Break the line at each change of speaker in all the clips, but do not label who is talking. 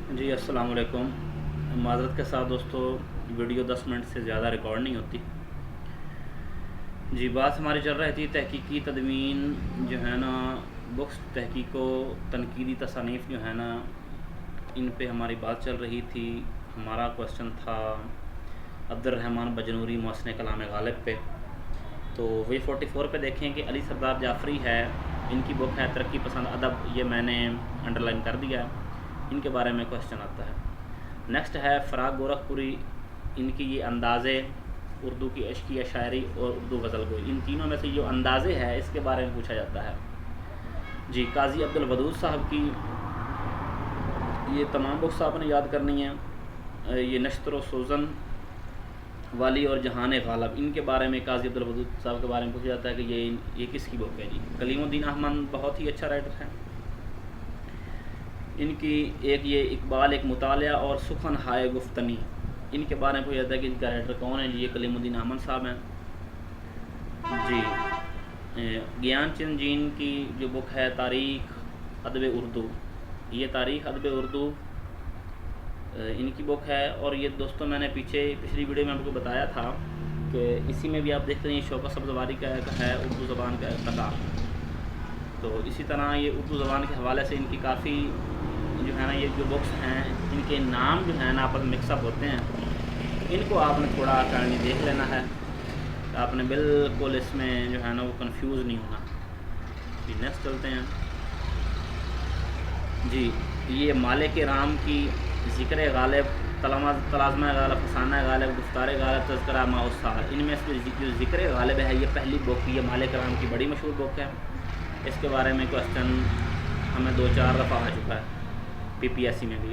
جی السلام علیکم۔ معذرت کے ساتھ دوستو، ویڈیو 10 منٹ سے زیادہ ریکارڈ نہیں ہوتی۔ جی بات ہماری چل رہی تھی تحقیقی تدوین جو ہے نا، بکس تحقیق و تنقیدی تصانیف جو ہے نا، ان پہ ہماری بات چل رہی تھی۔ ہمارا کوشچن تھا عبدالرحمن بجنوری محسن کلام غالب پہ۔ تو وی 44 پہ دیکھیں کہ علی سردار جعفری ہے، ان کی بک ہے ترقی پسند ادب، یہ میں نے انڈر لائن کر دیا ہے، ان کے بارے میں کوشچن آتا ہے۔ نیکسٹ ہے فراق گورکھپوری، ان کی یہ اندازے اردو کی عشقیہ شاعری اور اردو غزل گوئی، ان تینوں میں سے جو اندازے ہے اس کے بارے میں پوچھا جاتا ہے۔ جی قاضی عبدالودود صاحب کی یہ تمام بکس آپ نے یاد کرنی ہیں۔ یہ نشتر و سوزن والی اور جہان غالب، ان کے بارے میں قاضی عبدالودود صاحب کے بارے میں پوچھا جاتا ہے کہ یہ کس کی بک ہے جی۔ کلیم الدین احمد بہت ہی اچھا رائٹر ہے، ان کی ایک یہ اقبال ایک مطالعہ اور سخن ہائے گفتنی، ان کے بارے میں پوچھا جاتا ہے کہ ان کا رائٹر کون ہے جی، یہ کلیم الدین احمد صاحب ہیں جی۔ گیان چند جی کی جو بک ہے تاریخ ادب اردو، یہ تاریخ ادب اردو ان کی بک ہے۔ اور یہ دوستوں میں نے پچھلی ویڈیو میں آپ کو بتایا تھا کہ اسی میں بھی آپ دیکھتے ہیں شوکت سبزواری کا ہے اردو زبان کا ارتقاء۔ تو اسی طرح یہ اردو زبان کے حوالے سے ان کی کافی جو ہے نا، یہ جو بکس ہیں ان کے نام جو ہے نا آپس میں مکس اپ ہوتے ہیں، ان کو آپ نے تھوڑا کہانی دیکھ لینا ہے، آپ نے بالکل اس میں جو ہے نا وہ کنفیوز نہیں ہونا۔ جی نیکسٹ چلتے ہیں جی۔ یہ مالک رام کی ذکر غالب، تلازمہ غالب، فسانہ غالب، گفتار غالب، تذکرہ ماؤسار، ان میں سے جو ذکر غالب ہے یہ پہلی بک، یہ مالک رام کی بڑی مشہور بک ہے۔ اس کے بارے میں کوشچن ہمیں 2-4 دفعہ آ چکا ہے PPSC میں بھی،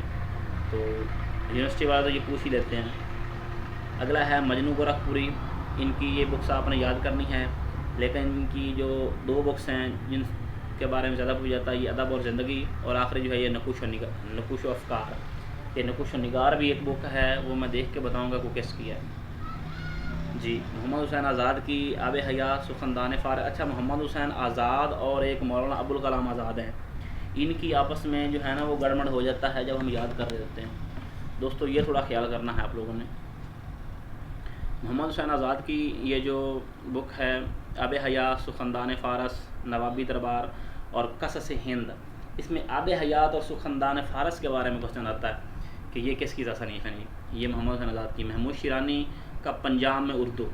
تو یونیورسٹی والے تو یہ پوچھ ہی لیتے ہیں۔ اگلا ہے مجنوں گورکھپوری، ان کی یہ بکس آپ نے یاد کرنی ہے، لیکن ان کی جو 2 بکس ہیں جن کے بارے میں زیادہ پوچھا جاتا ہے، یہ ادب اور زندگی، اور آخری جو ہے یہ نقوش و افکار۔ یہ نقوش و نگار بھی ایک بک ہے، وہ میں دیکھ کے بتاؤں گا کہ کس کی ہے جی۔ محمد حسین آزاد کی آب حیات سخندان فارغ، اچھا محمد حسین آزاد اور ایک مولانا ابوالکلام آزاد ہیں، ان کی آپس میں جو ہے نا وہ گڑبڑ ہو جاتا ہے جب ہم یاد کر رہے ہوتے ہیں دوستو، یہ تھوڑا خیال کرنا ہے آپ لوگوں نے۔ محمد حسین آزاد کی یہ جو بک ہے آب حیات سخندان فارس، نوابی دربار اور قصص ہند، اس میں آب حیات اور سخندان فارس کے بارے میں کوشچن آتا ہے کہ یہ کس کی تصنیف ہے یہ محمد حسین آزاد کی۔ محمود شیرانی کا پنجاب میں اردو،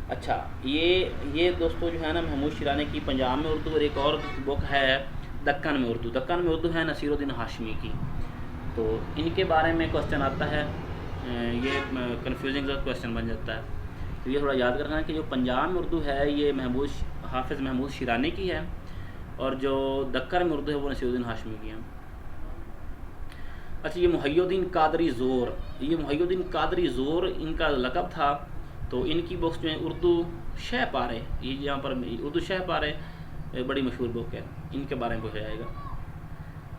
اچھا یہ دوستو جو ہے نا محمود شیرانی کی پنجاب میں اردو، اور ایک اور بک ہے دکن میں اردو، دکن میں اردو ہے نصیر الدین ہاشمی کی، تو ان کے بارے میں کوشچن آتا ہے۔ یہ کنفیوزنگ کوشچن بن جاتا ہے، تو یہ تھوڑا یاد رکھنا ہے کہ جو پنجاب میں اردو ہے یہ حافظ محمود شیرانی کی ہے، اور جو دکن میں اردو ہے وہ نصیر الدین ہاشمی کی ہے۔ اچھا یہ محی الدین قادری زور، یہ محی الدین قادری زور ان کا لقب تھا، تو ان کی بکس جو ہیں اردو شہ پارے، یہ یہاں پر اردو شہ پارے بڑی مشہور بک ہے، ان کے بارے میں پوچھا جائے گا۔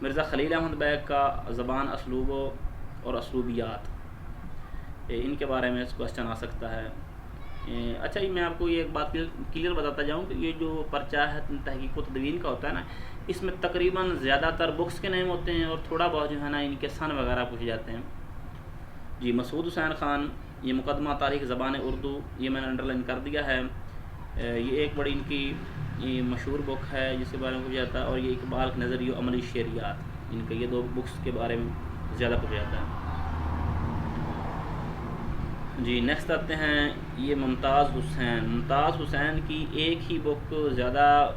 مرزا خلیل احمد بیگ کا زبان، اسلوب اور اسلوبیات، ان کے بارے میں کوشچن آ سکتا ہے۔ اچھا میں آپ کو یہ ایک بات کلیئر بتاتا جاؤں کہ یہ جو پرچہ ہے تحقیق و تدوین کا ہوتا ہے نا، اس میں تقریباً زیادہ تر بکس کے نام ہوتے ہیں اور تھوڑا بہت جو ہے نا ان کے سن وغیرہ پوچھے جاتے ہیں جی۔ مسعود حسین خان، یہ مقدمہ تاریخ زبان اردو، یہ میں نے انڈر لائن کر دیا ہے، یہ ایک بڑی ان کی یہ مشہور بک ہے جس کے بارے میں پوچھا جاتا ہے، اور یہ اقبال نظری و عملی شعریات، ان کے یہ 2 بکس کے بارے میں زیادہ پوچھا جاتا ہے جی۔ نیکسٹ آتے ہیں یہ ممتاز حسین کی ایک ہی بک زیادہ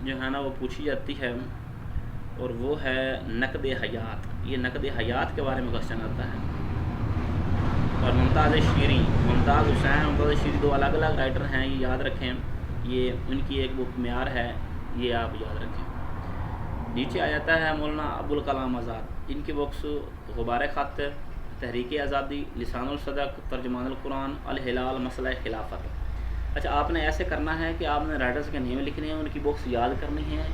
جو ہے نا وہ پوچھی جاتی ہے، اور وہ ہے نقد حیات، یہ نقد حیات کے بارے میں کوشچن آتا ہے۔ اور ممتاز حسین، ممتاز شیریں 2 الگ الگ رائٹر ہیں، یہ یاد رکھیں، یہ ان کی ایک بک معیار ہے، یہ آپ یاد رکھیں۔ نیچے آ جاتا ہے مولانا ابوالکلام آزاد، ان کی بکس غبار خط، تحریک آزادی، لسان الصدق، ترجمان القرآن، الہلال، مسئلہ خلافت۔ اچھا آپ نے ایسے کرنا ہے کہ آپ نے رائٹرز کے نیم لکھنے ہیں، ان کی بکس یاد کرنی ہیں،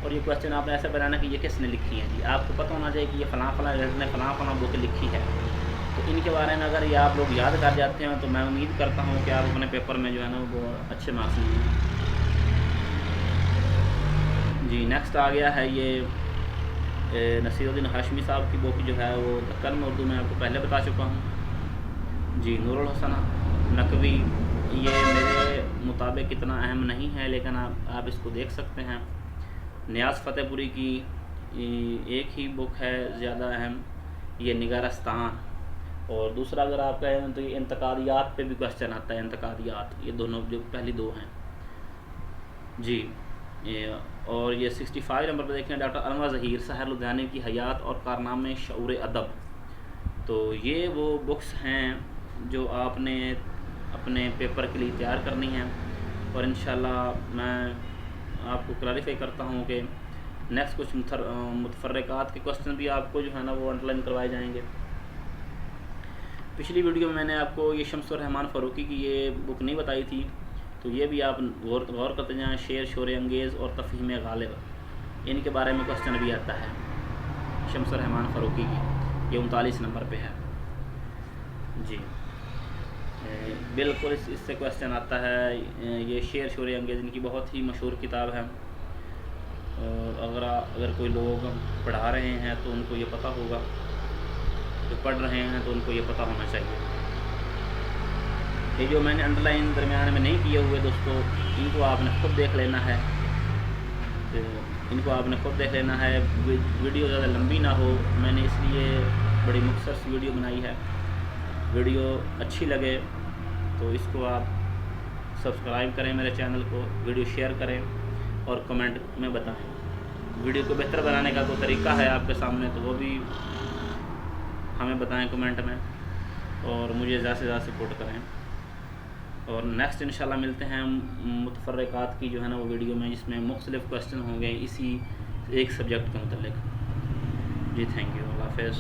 اور یہ کوشچن آپ نے ایسے بنانا کہ یہ کس نے لکھی ہیں جی، آپ کو پتہ ہونا چاہیے کہ یہ فلاں رائٹر نے فلاں بک لکھی ہے، تو ان کے بارے میں اگر یہ آپ لوگ یاد کر جاتے ہیں تو میں امید کرتا ہوں کہ آپ اپنے پیپر میں جو ہے نا وہ اچھے مارکس لیں جی۔ نیکسٹ آ گیا ہے یہ نصیر الدین ہاشمی صاحب کی بک جو ہے وہ دکن میں اردو میں آپ کو پہلے بتا چکا ہوں جی۔ نور الحسن نقوی، یہ میرے مطابق اتنا اہم نہیں ہے لیکن آپ اس کو دیکھ سکتے ہیں۔ نیاز فتح پوری کی ایک ہی بک ہے زیادہ اہم، یہ نگارستان، اور دوسرا اگر آپ کہیں تو یہ انتقادیات پہ بھی کوشچن آتا ہے، انتقادیات، یہ دونوں جو پہلی دو ہیں جی۔ اور یہ 65 نمبر پہ دیکھیں ڈاکٹر انور ظہیر سحر لدھیانی کی حیات اور کارنامے شعور ادب۔ تو یہ وہ بکس ہیں جو آپ نے اپنے پیپر کے لیے تیار کرنی ہیں، اور انشاءاللہ میں آپ کو کلیریفائی کرتا ہوں کہ نیکسٹ کچھ متفرقات کے کوسچن بھی آپ کو جو ہے نا وہ انڈر لائن کروائے جائیں گے۔ پچھلی ویڈیو میں نے آپ کو یہ شمس الرحمان فاروقی کی یہ بک نہیں بتائی تھی، تو یہ بھی آپ غور کرتے جائیں۔ شعر، شور انگیز اور تفہیم غالب، ان کے بارے میں کوسچن بھی آتا ہے شمس الرحمان فاروقی کی، یہ 39 نمبر پہ ہے جی۔ بالکل اس سے کوسچن آتا ہے۔ یہ شعر، شور انگیز ان کی بہت ہی مشہور کتاب ہے، اور اگر کوئی لوگ پڑھا رہے ہیں تو ان کو یہ پتہ ہوگا، جو پڑھ رہے ہیں تو ان کو یہ پتہ ہونا چاہیے۔ یہ جو میں نے انڈر لائن درمیان میں نہیں کیے ہوئے دوستو، ان کو آپ نے خود دیکھ لینا ہے، ویڈیو زیادہ لمبی نہ ہو، میں نے اس لیے بڑی مختصر سی ویڈیو بنائی ہے۔ ویڈیو اچھی لگے تو اس کو آپ سبسکرائب کریں میرے چینل کو، ویڈیو شیئر کریں اور کمنٹ میں بتائیں۔ ویڈیو کو بہتر بنانے کا تو طریقہ ہے آپ کے سامنے، تو وہ بھی ہمیں بتائیں کمنٹ میں، اور مجھے زیادہ سے زیادہ سپورٹ کریں۔ اور نیکسٹ انشاءاللہ ملتے ہیں متفرقات کی جو ہے نا وہ ویڈیو میں، جس میں مختلف کوسچن ہوں گے اسی ایک سبجیکٹ کے متعلق جی۔ تھینک یو، اللہ حافظ۔